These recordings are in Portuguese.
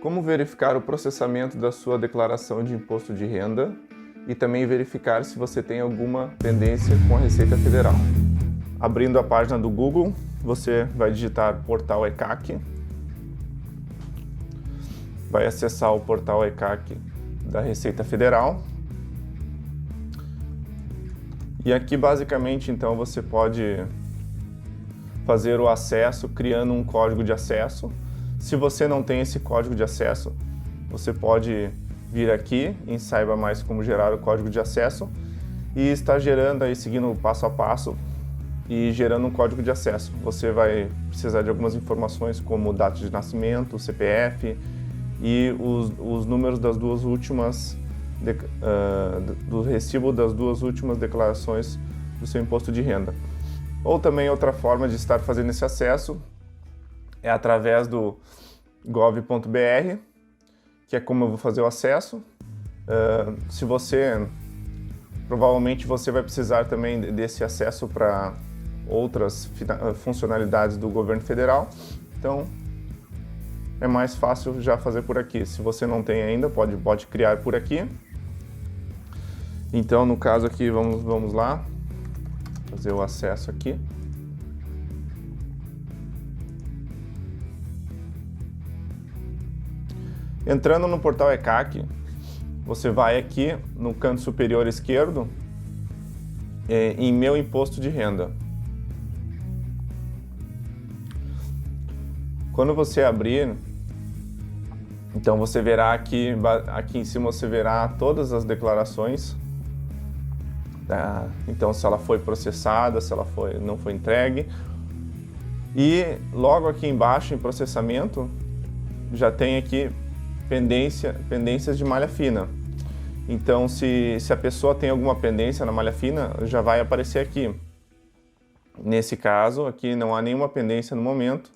Como verificar o processamento da sua declaração de imposto de renda e também verificar se você tem alguma pendência com a Receita Federal. Abrindo a página do Google, você vai digitar Portal ECAC, vai acessar o Portal ECAC da Receita Federal. E aqui basicamente então você pode fazer o acesso criando um código de acesso. Se você não tem esse código de acesso, você pode vir aqui em Saiba Mais como gerar o código de acesso e estar gerando aí, seguindo o passo a passo e gerando um código de acesso. Você vai precisar de algumas informações como data de nascimento, CPF e os números das duas últimas do recibo das duas últimas declarações do seu imposto de renda. Ou também outra forma de estar fazendo esse acesso é através do gov.br, que é como eu vou fazer o acesso. Provavelmente você vai precisar também desse acesso para outras funcionalidades do governo federal, então é mais fácil já fazer por aqui. Se você não tem ainda, pode criar por aqui. Então, no caso aqui, vamos lá, fazer o acesso aqui. Entrando no portal ECAC, você vai aqui no canto superior esquerdo em Meu Imposto de Renda. Quando você abrir, então você verá aqui em cima você verá todas as declarações. Então se ela foi processada, se ela não foi entregue. E logo aqui embaixo em processamento já tem aqui pendências de malha fina. Então se a pessoa tem alguma pendência na malha fina, já vai aparecer aqui. Nesse caso aqui não há nenhuma pendência no momento,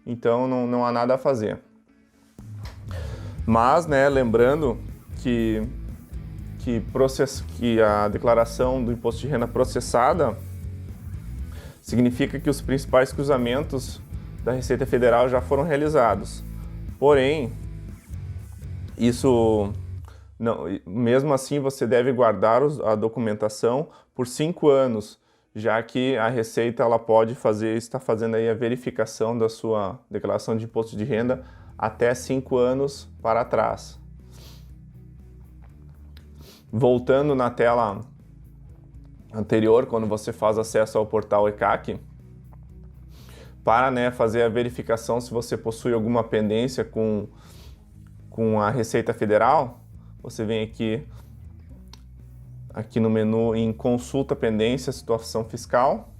então não há nada a fazer. Mas, lembrando que a declaração do imposto de renda processada significa que os principais cruzamentos da Receita Federal já foram realizados. Porém, mesmo assim você deve guardar a documentação por 5 anos, já que a Receita ela pode está fazendo aí a verificação da sua declaração de imposto de renda até 5 anos para trás. Voltando na tela anterior, quando você faz acesso ao portal ECAC, para fazer a verificação se você possui alguma pendência com a Receita Federal, você vem aqui no menu em Consulta Pendência, Situação Fiscal.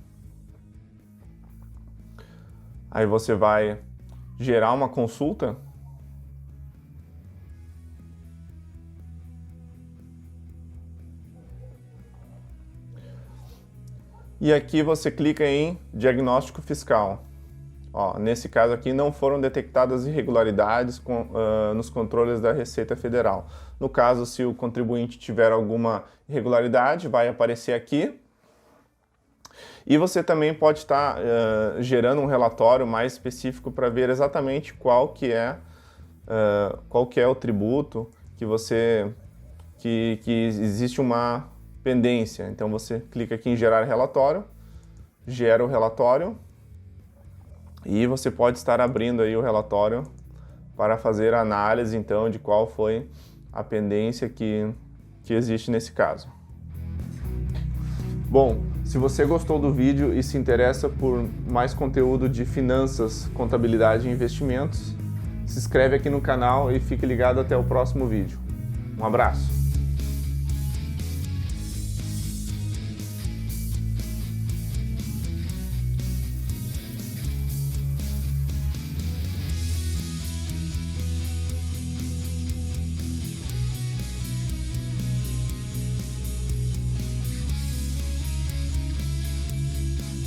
Aí você vai gerar uma consulta. E aqui você clica em Diagnóstico Fiscal. Nesse caso aqui não foram detectadas irregularidades nos controles da Receita Federal. No caso, se o contribuinte tiver alguma irregularidade, vai aparecer aqui. E você também pode estar gerando um relatório mais específico para ver exatamente qual que é o tributo que existe uma pendência. Então você clica aqui em Gerar Relatório, gera o relatório. E você pode estar abrindo aí o relatório para fazer a análise, então, de qual foi a pendência que existe nesse caso. Bom, se você gostou do vídeo e se interessa por mais conteúdo de finanças, contabilidade e investimentos, se inscreve aqui no canal e fique ligado até o próximo vídeo. Um abraço!